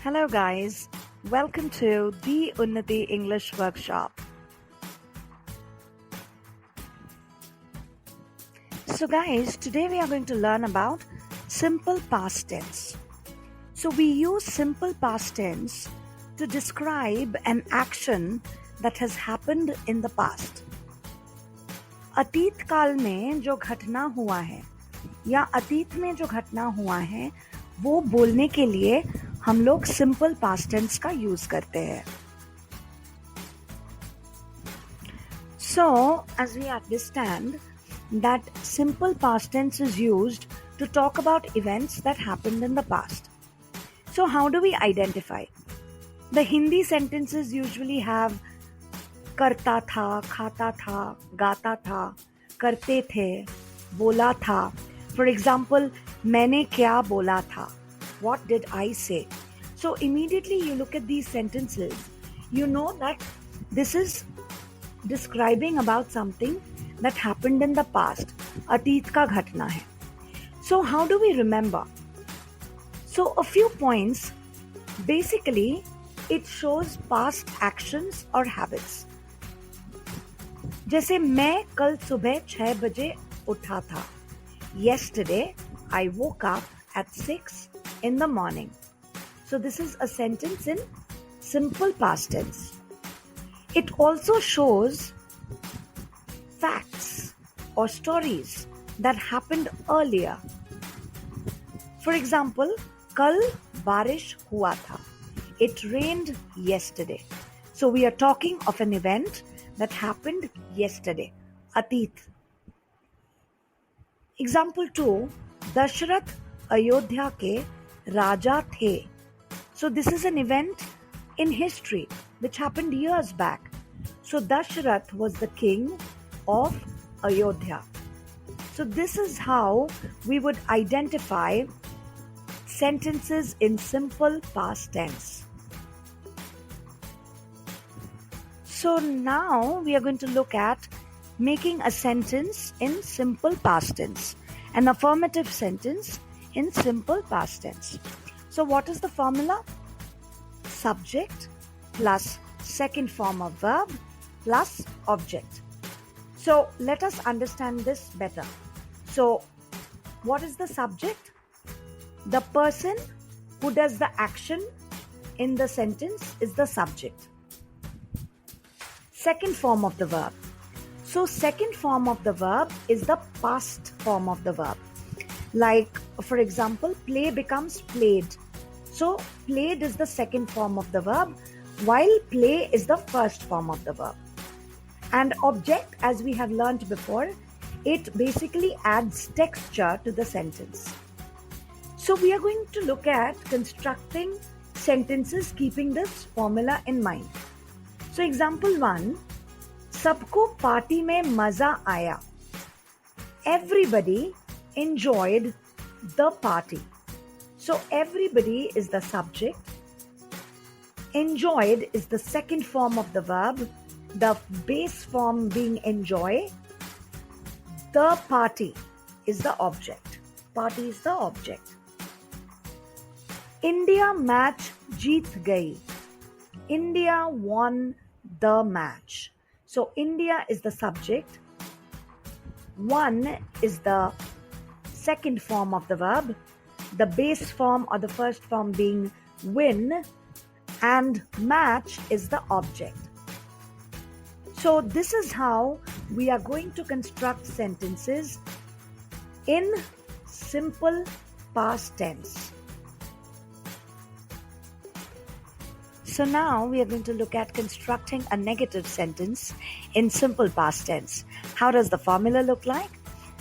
Hello guys, welcome to the Unnati English Workshop. So guys, today we are going to learn about simple past tense. So we use simple past tense to describe an action that has happened in the past. अतीत काल में जो घटना हुआ है या अतीत में जो घटना हुआ है वो बोलने के लिए हम लोग सिंपल पास्ट टेंस का यूज करते हैं. So, as we understand that simple past tense is used to talk about events that happened in the past. So, how do we identify? The Hindi sentences usually have करता था, खाता था, गाता था, करते थे, बोला था. For example, मैंने क्या बोला था? What did I say? So immediately you look at these sentences, you know that this is describing about something that happened in the past. अतीत का घटना है. So how do we remember? So a few points. Basically, it shows past actions or habits. जैसे मैं कल सुबह 6 बजे उठा था. Yesterday, I woke up at 6 in the morning. So this is a sentence in simple past tense. It also shows facts or stories that happened earlier. For example, कल बारिश हुआ था. It rained yesterday. So we are talking of an event that happened yesterday. अतीत. Example 2, Dasharath Ayodhya के राजा थे. So this is an event in history which happened years back. So Dashrath was the king of Ayodhya. So this is how we would identify sentences in simple past tense. So now we are going to look at making a sentence in simple past tense, an affirmative sentence in simple past tense. So what is the formula? Subject plus second form of verb plus object. So let us understand this better. So what is the subject? The person who does the action in the sentence is the subject. Second form of the verb. So second form of the verb is the past form of the verb. Like, for example, play becomes played. So played is the second form of the verb, while play is the first form of the verb. And object, as we have learnt before, it basically adds texture to the sentence. So we are going to look at constructing sentences keeping this formula in mind. So example 1, सबको party में मजा आया. Everybody enjoyed the party. So everybody is the subject. Enjoyed is the second form of the verb, the base form being enjoy. The party is the object. Party is the object. India match जीत गई. India won the match. So India is the subject. Won is the second form of the verb, the base form or the first form being win, and match is the object. So this is how we are going to construct sentences in simple past tense. So now we are going to look at constructing a negative sentence in simple past tense. How does the formula look like?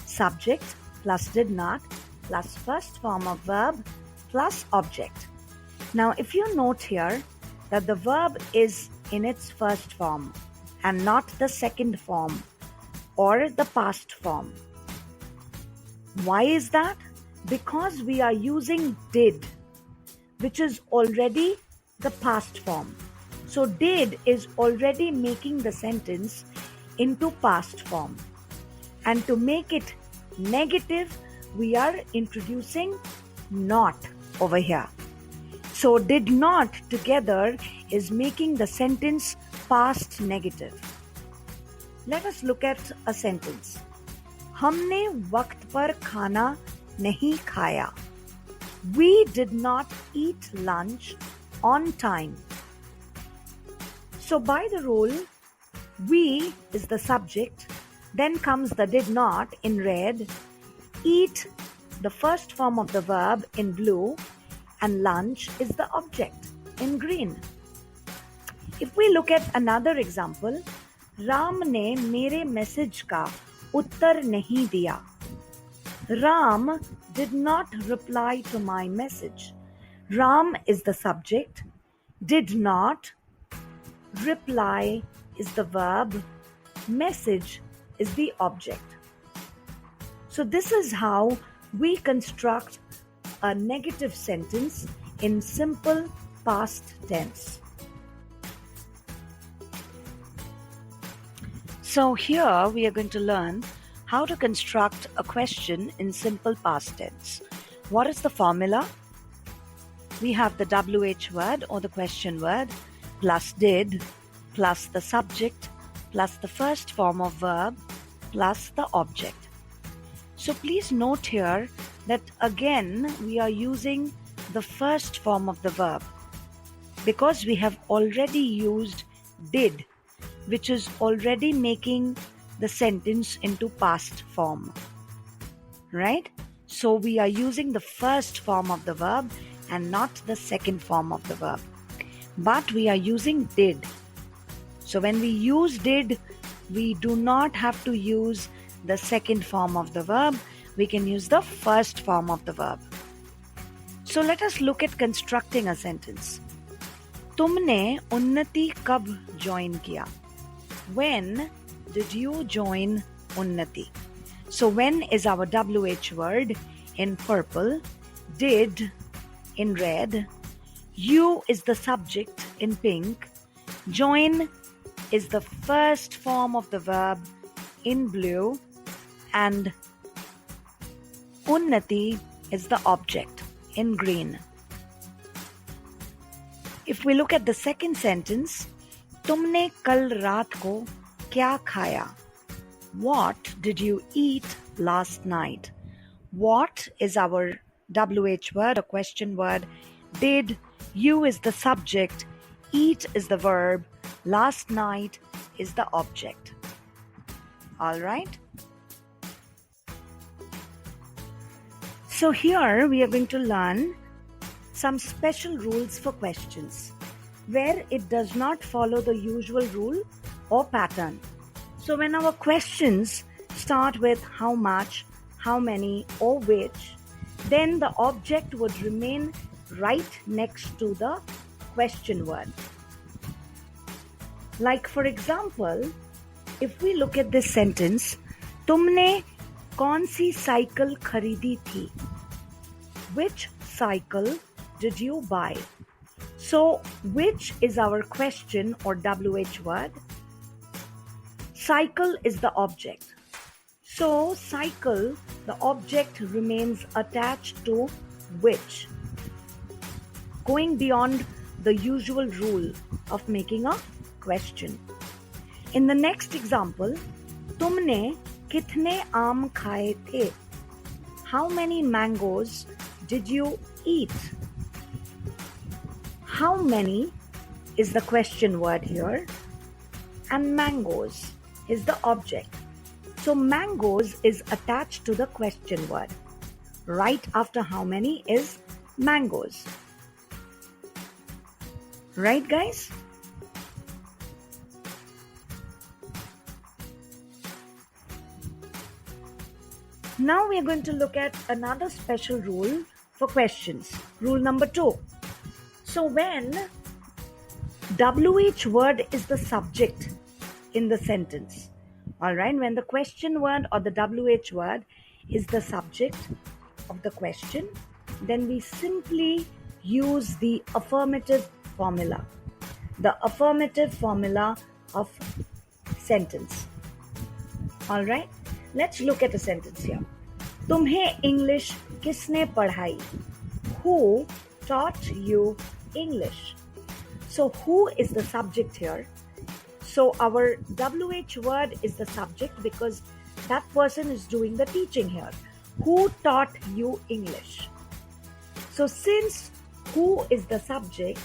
Subject plus did not plus first form of verb plus object. Now if you note here that the verb is in its first form and not the second form or the past form. Why is that? Because we are using did, which is already the past form. So did is already making the sentence into past form. And to make it negative, we are introducing not over here. So did not together is making the sentence past negative. Let us look at a sentence. हमने वक्त पर खाना नहीं खाया. We did not eat lunch on time. So by the rule, we is the subject, then comes the did not in red, eat the first form of the verb in blue, and lunch is the object in green. If we look at another example, Ram ने मेरे message का उत्तर नहीं दिया. Ram did not reply to my message. Ram is the subject, did not, reply is the verb, message is the object. So this is how we construct a negative sentence in simple past tense. So here we are going to learn how to construct a question in simple past tense. What is the formula? We have the WH word or the question word plus did plus the subject plus the first form of verb plus the object. So please note here that again we are using the first form of the verb because we have already used did, which is already making the sentence into past form, right? So we are using the first form of the verb and not the second form of the verb. But we are using did. So when we use did, we do not have to use the second form of the verb. We can use the first form of the verb. So let us look at constructing a sentence. तुमने उन्नति कब join किया? When did you join Unnati? So when is our WH word in purple, did in red, you is the subject in pink, join is the first form of the verb in blue, and Unnati is the object in green. If we look at the second sentence, तुमने कल रात को क्या खाया? What did you eat last night? What is our WH word, a question word? Did, you is the subject, eat is the verb, last night is the object. All right? So here we are going to learn some special rules for questions where it does not follow the usual rule or pattern. So when our questions start with how much, how many, or which, then the object would remain right next to the question word. Like for example, if we look at this sentence, तुमने कौन सी cycle खरीदी थी? Which cycle did you buy? So, which is our question or WH word? Cycle is the object. So, cycle, the object remains attached to which, going beyond the usual rule of making a question. In the next example, तुमने कितने आम खाए थे? How many mangoes did you eat? How many is the question word here, and mangoes is the object. So mangoes is attached to the question word. Right after how many is mangoes. Right, guys? Now we are going to look at another special rule for questions. Rule number 2. So when WH word is the subject in the sentence, all right, when the question word or the WH word is the subject of the question, then we simply use the affirmative formula. The affirmative formula of sentence. All right, let's look at a sentence here. तुम्हें English किसने पढ़ाई? Who taught you English? So who is the subject here? So our WH word is the subject because that person is doing the teaching here. Who taught you English? So since who is the subject,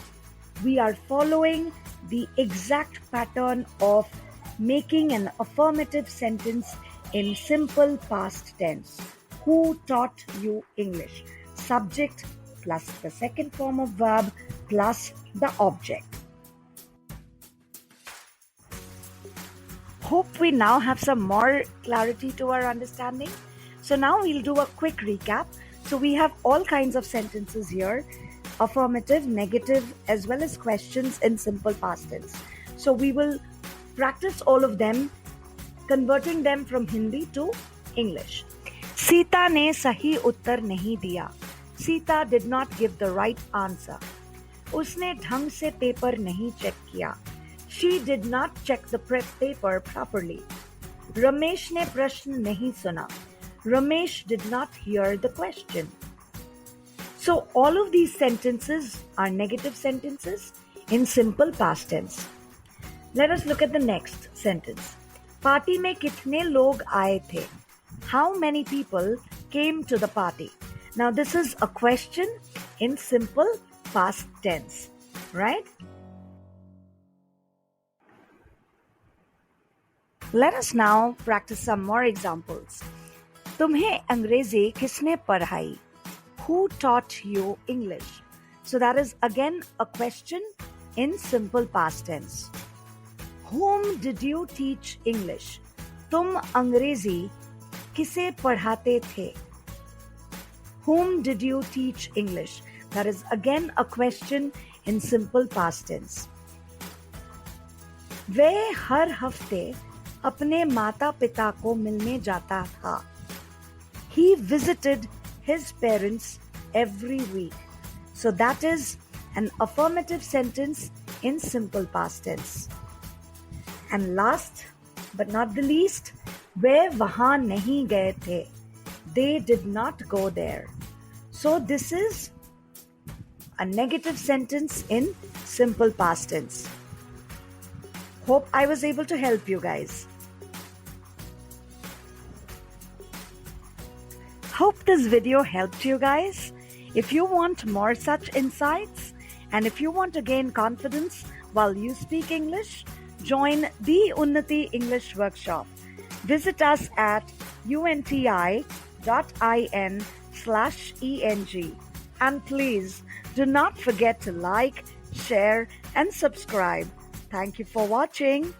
we are following the exact pattern of making an affirmative sentence in simple past tense. Who taught you English? Subject plus the second form of verb plus the object. Hope we now have some more clarity to our understanding. So now we'll do a quick recap. So we have all kinds of sentences here, affirmative, negative, as well as questions in simple past tense. So we will practice all of them, converting them from Hindi to English. Sita ne sahi uttar nahi diya. Sita did not give the right answer. Usne dhang se paper nahi check kiya. She did not check the paper properly. Ramesh ne prashn nahi suna. Ramesh did not hear the question. So all of these sentences are negative sentences in simple past tense. Let us look at the next sentence. Party mein kitne log aaye the? How many people came to the party? Now this is a question in simple past tense, right? Let us now practice some more examples. तुम्हें अंग्रेजी किसने पढ़ाई? Who taught you English? So that is again a question in simple past tense. Whom did you teach English? तुम अंग्रेजी किसे पढ़ाते थे? Whom did you teach English? That is again a question in simple past tense. वह हर हफ्ते अपने माता पिता को मिलने जाता था. He visited his parents every week. So that is an affirmative sentence in simple past tense. And last but not the least, वे वहाँ नहीं गए थे. They did not go there. So this is a negative sentence in simple past tense. Hope I was able to help you guys. Hope this video helped you guys. If you want more such insights and if you want to gain confidence while you speak English, join the Unnati English Workshop. Visit us at unti.in/eng. And please do not forget to like, share, and subscribe. Thank you for watching.